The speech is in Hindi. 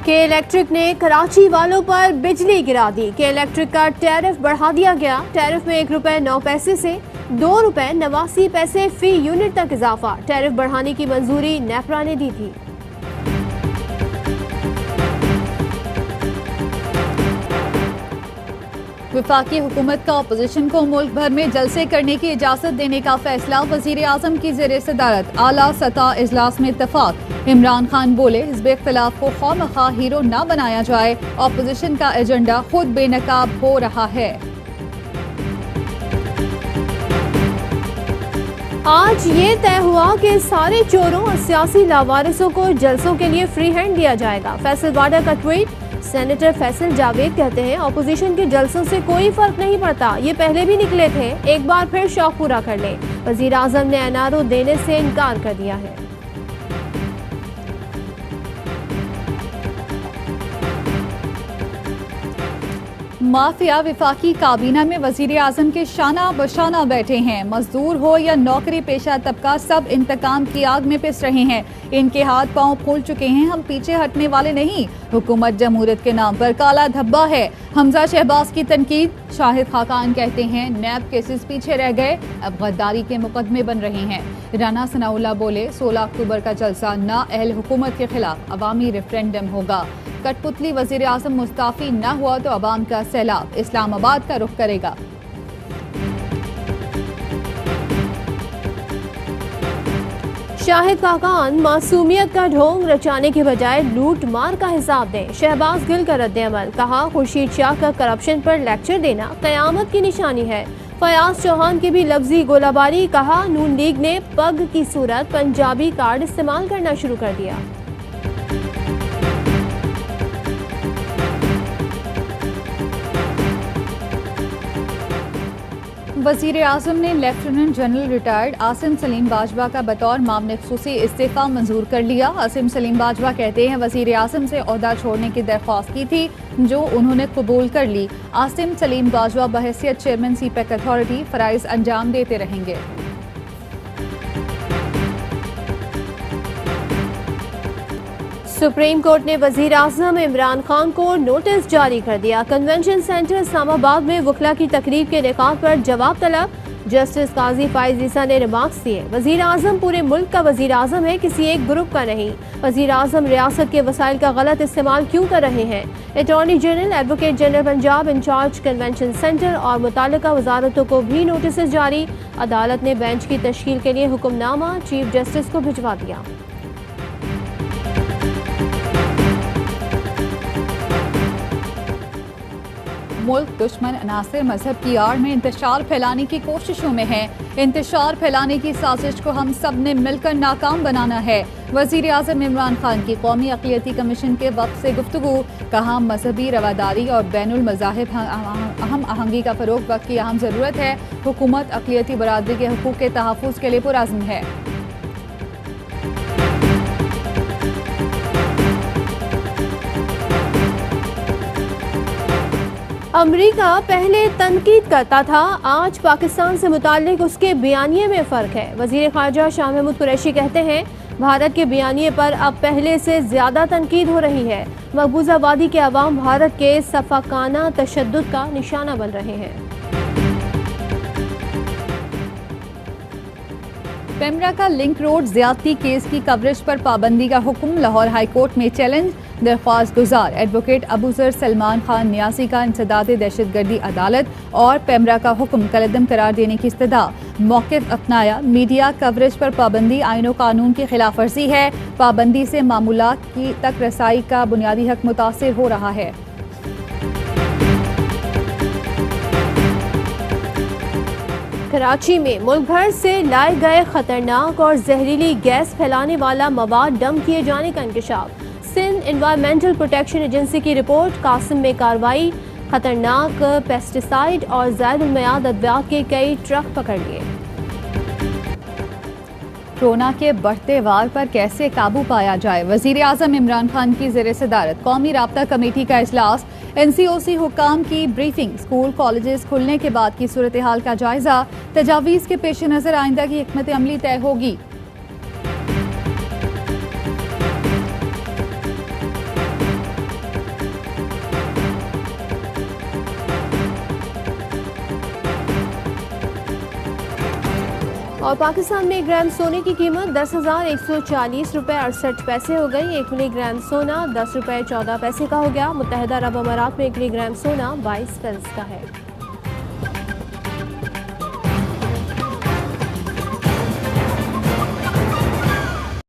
के इलेक्ट्रिक ने कराची वालों पर बिजली गिरा दी। के इलेक्ट्रिक का टैरिफ बढ़ा दिया गया। टैरिफ में ₹1.09 से ₹2.89 फी यूनिट तक इजाफा। टैरिफ बढ़ाने की मंजूरी नेपरा ने दी थी। वफाकी हुकूमत का अपोजिशन को मुल्क भर में जलसे करने की इजाजत देने का फैसला। वजीर आजम की ज़ेर सदारत आला सतह इजलास में इत्तफाक। इमरान खान बोले, हिज़्ब इख्तिलाफ को खौमखा हीरो न बनाया जाए। अपोजिशन का एजेंडा खुद बेनकाब हो रहा है। आज ये तय हुआ कि सारे चोरों और सियासी लावारिसों को जलसों के लिए फ्री हैंड दिया जाएगा। फैसल वाडा का ट्वीट। सेनेटर फैसल जावेद कहते हैं, अपोजिशन के जलसों से कोई फर्क नहीं पड़ता, ये पहले भी निकले थे, एक बार फिर शौक पूरा कर ले। वजीर आजम ने एनआरओ देने से इनकार कर दिया है। माफिया वफाकी काबीना में वजीर आजम के शाना बशाना बैठे हैं। मजदूर हो या नौकरी पेशा तबका, सब इंतकाम की आग में पिस रहे हैं। इनके हाथ पांव फूल चुके हैं। हम पीछे हटने वाले नहीं। हुकूमत जमहूरियत के नाम पर काला धब्बा है। हमजा शहबाज की तनकीद। शाहिद खाकान कहते हैं, नैब केसेस पीछे रह गए, अब गद्दारी के मुकदमे बन रहे हैं। राना सनाउल्लाह बोले, 16 अक्टूबर का जलसा नाअहल हुकूमत के खिलाफ अवामी रेफरेंडम होगा। कठपुतली वजीर आजम मुस्ताफी न हुआ तो अवाम का सैलाब इस्लामाबाद का रुख करेगा। शाहिद खाकान मासूमियत का ढोंग रचाने के बजाय लूट मार का हिसाब दें। शहबाज गिल का रद्द-ए-अमल। कहा, खुर्शीद शाह का करप्शन पर लेक्चर देना कयामत की निशानी है। फयाज चौहान की भी लफ्जी गोलाबारी। कहा, नून लीग ने पग की सूरत पंजाबी कार्ड इस्तेमाल करना शुरू कर दिया। वजीर आजम ने lieutenant general retired Asim Saleem Bajwa का बतौर मामले खुसूसी इस्तीफा मंजूर कर लिया। आसिम सलीम बाजवा कहते हैं, वजीर आजम से ओहदा छोड़ने की दरख्वास्त की थी, जो उन्होंने कबूल कर ली। आसिम सलीम बाजवा बहैसियत चेयरमैन सीपैक अथॉरिटी फराइज अंजाम देते रहेंगे। सुप्रीम कोर्ट ने वजीर आजम इमरान खान को नोटिस जारी कर दिया। कन्वेंशन सेंटर इस्लामाबाद में वकला की तकरीब के निकात पर जवाब तलब। जस्टिस काजी फाइज ईसा ने रिमार्क्स दिए, वजीर आजम पूरे मुल्क का वजीर आजम है, किसी एक ग्रुप का नहीं। वजीर आजम रियासत के वसाइल का गलत इस्तेमाल क्यों कर रहे हैं। Attorney general, advocate general Punjab incharge convention centre और मुतालिका वजारतों को भी नोटिस जारी। अदालत ने बेंच की तश्कील के लिए हुक्मनामा चीफ जस्टिस को भिजवा दिया। मुल्क दुश्मन अनासिर मजहब की आड़ में इंतशार फैलाने की कोशिशों में है। इंतशार फैलाने की साजिश को हम सब ने मिलकर नाकाम बनाना है। वजीर आजम इमरान खान की कौमी अक़लियती कमीशन के वक्त से गुफ्तगू। कहा, मजहबी रवादारी और बैनुल मज़ाहिब अहम आहंगी का फ़रोग़ वक्त की अहम ज़रूरत है। हुकूमत अक़लियती बरादरी के हकूक़ के तहफ़्फ़ुज़ के लिए पुरअज़्म है। अमेरिका पहले तनकीद करता था, आज पाकिस्तान से मुताल्लिक उसके बयानिए में फ़र्क है। वज़ीर ख़ारजा शाह महमूद कुरैशी कहते हैं, भारत के बयानिए पर अब पहले से ज़्यादा तनकीद हो रही है। मकबूजा वादी के अवाम भारत के सफ़ाकाना तशद्दुद का निशाना बन रहे हैं। पेमरा का लिंक रोड ज्यादती केस की कवरेज पर पाबंदी का हुक्म। लाहौर हाई कोर्ट में चैलेंज। दरख्वास्त गुजार एडवोकेट अबूजर सलमान खान न्यासी का इंसदाद दहशतगर्दी अदालत और पेमरा का हुक्म कलअदम करार देने की इस्तदा। मौक़िफ़ अपनाया, मीडिया कवरेज पर पाबंदी आईन व कानून की खिलाफ वर्जी है। पाबंदी से मामूलात की तक रसाई का बुनियादी हक मुतासिर हो रहा है। कराची में मुल्क भर से लाए गए खतरनाक और जहरीली गैस फैलाने वाला मवाद डंप किए जाने का इंकशाफ। सिंध एनवायरमेंटल प्रोटेक्शन एजेंसी की रिपोर्ट। कासिम में कार्रवाई। खतरनाक पेस्टिसाइड और ज़ायदुल मयाद अद्वियात के कई ट्रक पकड़ लिए। कोरोना के बढ़ते वार पर कैसे काबू पाया जाए। वजीर आजम इमरान खान की ज़ेर सदारत कौमी राब्ता कमेटी का इजलास। NCOC हुक्काम की ब्रीफिंग। स्कूल कॉलेजेस खुलने के बाद की सूरत हाल का जायजा। तजावीज़ के पेश नज़र आइंदा की हिकमत अमली तय होगी। और पाकिस्तान में 1 ग्राम सोने की कीमत 10,140 रुपये 68 पैसे हो गई। 1 मिलीग्राम सोना 10 रुपये 14 पैसे का हो गया। मुत्तहदा अरब अमारात में 1 मिलीग्राम सोना 22 फिल्स का है।